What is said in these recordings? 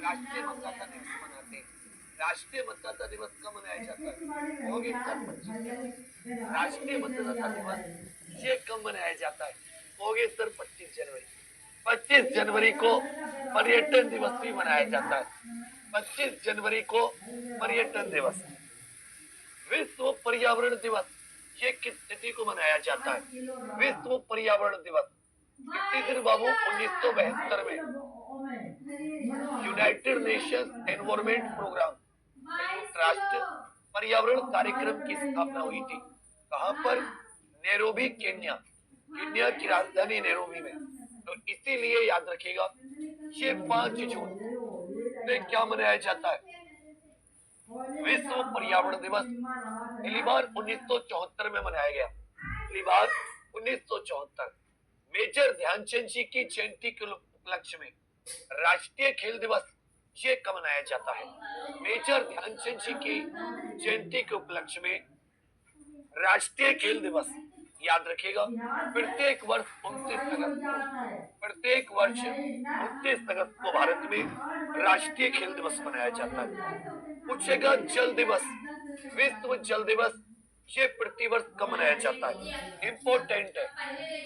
राष्ट्रीय मतदाता दिवस मनाते हैं। राष्ट्रीय मतदाता दिवस कब मनाया जाता है? होगी सर 25 जनवरी। राष्ट्रीय मतदाता दिवस ये कब मनाया जाता है? होगी सर 25 जनवरी। 25 जनवरी को पर्यटन दिवस भी मनाया जाता है। 25 जनवरी को पर्यटन दिवस। विश्व पर्यावरण दिवस ये किस तिथि को मनाया जाता है? विश्व पर्यावरण दिवस कितने दिन बाबू? 1972 में यूनाइटेड नेशंस एनवायरमेंट प्रोग्राम, संयुक्त राष्ट्र पर्यावरण कार्यक्रम की स्थापना हुई थी। कहां पर? Nairobi, Kenya. केन्या की राजधानी नैरोबी में। तो इसीलिए याद रखिएगा ये 5 जून में क्या मनाया जाता है? विश्व पर्यावरण दिवस। पहली बार 1974 में मनाया गया। पहली बार 1974। मेजर ध्यानचंद जी की जयंती के उपलक्ष्य में राष्ट्रीय खेल दिवस ये कब मनाया जाता है? मेजर ध्यानचंद जी की जयंती के उपलक्ष्य में राष्ट्रीय खेल दिवस याद रखिएगा प्रत्येक वर्ष 29 अगस्त को, प्रत्येक वर्ष 29 अगस्त को भारत में राष्ट्रीय खेल दिवस मनाया जाता है। पूछेगा जल दिवस, विश्व जल दिवस ये प्रतिवर्ष कब मनाया जाता है? इंपोर्टेंट है।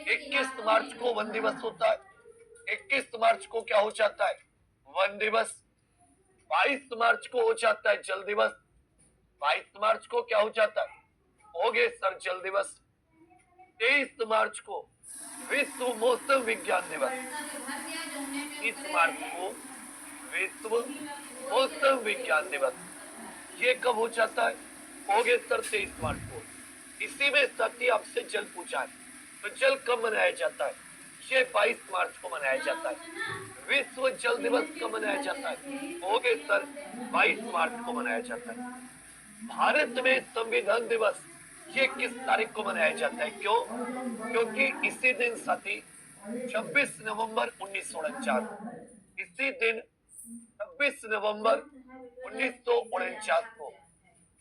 21 मार्च को वन दिवस होता है। 21 मार्च को क्या हो जाता है? वन दिवस। 22 मार्च को हो जाता है जल दिवस। 22 मार्च को क्या हो जाता है? हो गए सर जल दिवस। 23 मार्च को विश्व मौसम विज्ञान दिवस। 30 मार्च को विश्व मौसम विज्ञान दिवस ये कब हो जाता है? हो गए सर 23 मार्च को। इसी में साथी आपसे जल पूछा है तो जल कब मनाया जाता है? ये 22 मार्च को मनाया जाता है। विश्व जल दिवस कब मनाया जाता है? हो गए सर 22 मार्च को मनाया जाता है। भारत में संविधान दिवस ये किस तारीख को मनाया जाता है? क्यों? क्योंकि इसी दिन साथी 26 नवंबर 1949, इसी दिन 26 नवंबर 1949 को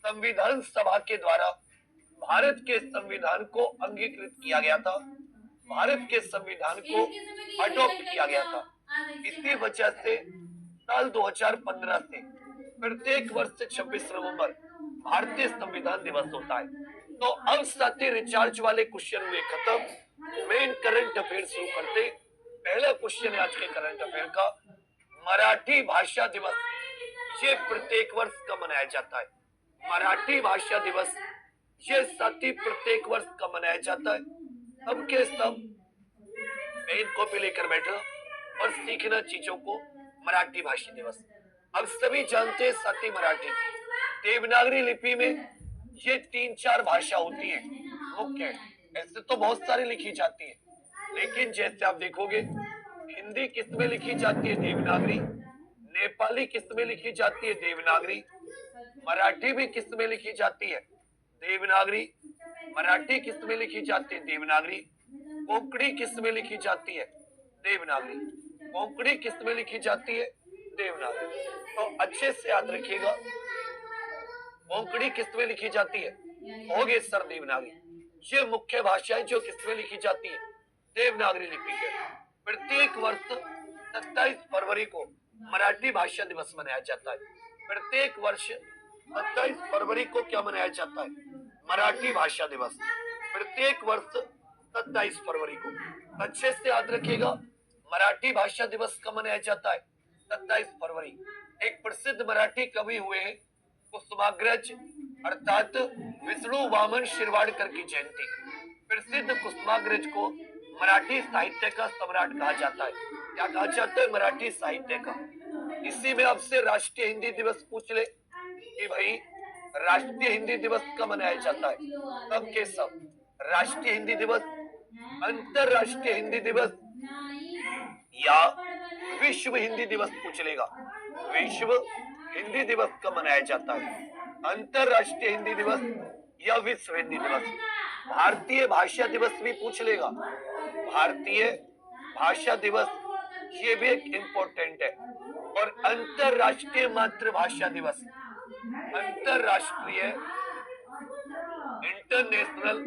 संविधान सभा के द्वारा भारत के संविधान को अंगीकृत किया गया था। भारत के संविधान को अडॉप्ट किया गया था। इसी वजह से साल 2015 से प्रत्येक वर्ष 26 नवंबर भारतीय संविधान दिवस होता है। तो अब साथी रिचार्ज वाले क्वेश्चन हुए खत्म। मेन करंट अफेयर शुरू करते। पहला क्वेश्चन है आज के करंट अफेयर का, मराठी भाषा दिवस ये प्रत्येक वर्ष कब मनाया जाता है? मराठी भाषा दिवस ये साथी प्रत्येक वर्ष कब मनाया जाता है? अब के सब मेन कॉपी लेकर बैठना और सीखना चीजों को। मराठी भाषा दिवस अब सभी जानते हैं साथी मराठी देवनागरी लिपि में ये 3-4 भाषा होती है मुख्य। ऐसे तो बहुत सारी लिखी जाती है, लेकिन जैसे आप देखोगे हिंदी किस में लिखी जाती है? देवनागरी। नेपाली किस में लिखी जाती है? देवनागरी। मराठी भी किस में लिखी जाती है? देवनागरी। मराठी किस में लिखी जाती है? देवनागरी। कोंकणी किस में लिखी जाती है? देवनागरी। कोंकणी किस में लिखी जाती है? देवनागरी। तो अच्छे से याद रखिएगा कोंकणी किस में लिखी जाती है? हो गए सर देवनागरी। ये मुख्य भाषाएं जो किस में लिखी जाती है? देवनागरी लिपि के। प्रत्येक वर्ष 27 फरवरी को मराठी भाषा दिवस मनाया जाता है। प्रत्येक वर्ष 27 फरवरी को क्या मनाया जाता है? मराठी भाषा दिवस। प्रत्येक वर्ष 27 फरवरी को। अच्छे से याद रखिएगा मराठी भाषा दिवस कब मनाया जाता है? 27 फरवरी। एक प्रसिद्ध मराठी कवि हुए हैं कुसुमाग्रज अर्थात विष्णु वामन शिरवाडकर की जयंती। प्रसिद्ध कुसुमाग्रज को मराठी साहित्य का सम्राट कहा जाता है। क्या कहा जाता है? मराठी साहित्य का। इसी में आपसे राष्ट्रीय हिंदी दिवस पूछ ले कि भाई राष्ट्रीय हिंदी दिवस कब मनाया जाता है? सब के सब राष्ट्रीय हिंदी दिवस, अंतरराष्ट्रीय हिंदी दिवस या विश्व हिंदी दिवस पूछ लेगा। विश्व हिंदी दिवस कब मनाया जाता है? अंतरराष्ट्रीय हिंदी दिवस या विश्व हिंदी दिवस। भारतीय भाषा दिवस भी पूछ लेगा। भारतीय भाषा दिवस ये भी एक इम्पोर्टेंट है। और अंतरराष्ट्रीय मातृभाषा दिवस, अंतरराष्ट्रीय इंटरनेशनल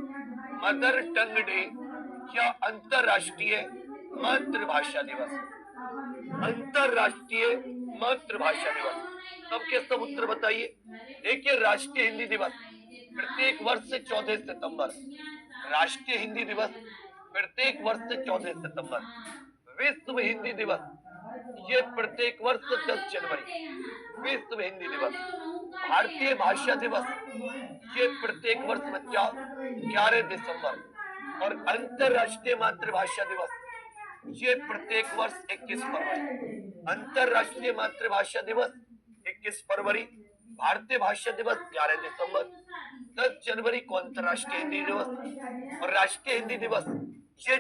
मदर टंग डे या अंतरराष्ट्रीय मातृभाषा दिवस। अंतरराष्ट्रीय मातृभाषा दिवस। सब के सब उत्तर बताइए। देखिए, राष्ट्रीय हिंदी दिवस प्रत्येक वर्ष 14 सितंबर, राष्ट्रीय हिंदी दिवस प्रत्येक वर्ष 14 सितंबर। विश्व हिंदी दिवस ये प्रत्येक वर्ष 10 जनवरी, विश्व हिंदी दिवस। भारतीय भाषा दिवस ये प्रत्येक वर्ष बच्चा 11 दिसंबर, और अंतरराष्ट्रीय मातृभाषा दिवस ये प्रत्येक वर्ष 21 फरवरी। अंतरराष्ट्रीय मातृभाषा दिवस 21 फरवरी, भारतीय भाषा दिवस 11 दिसंबर, 10 जनवरी को अंतरराष्ट्रीय हिंदी दिवस, और राष्ट्रीय हिंदी दिवस ये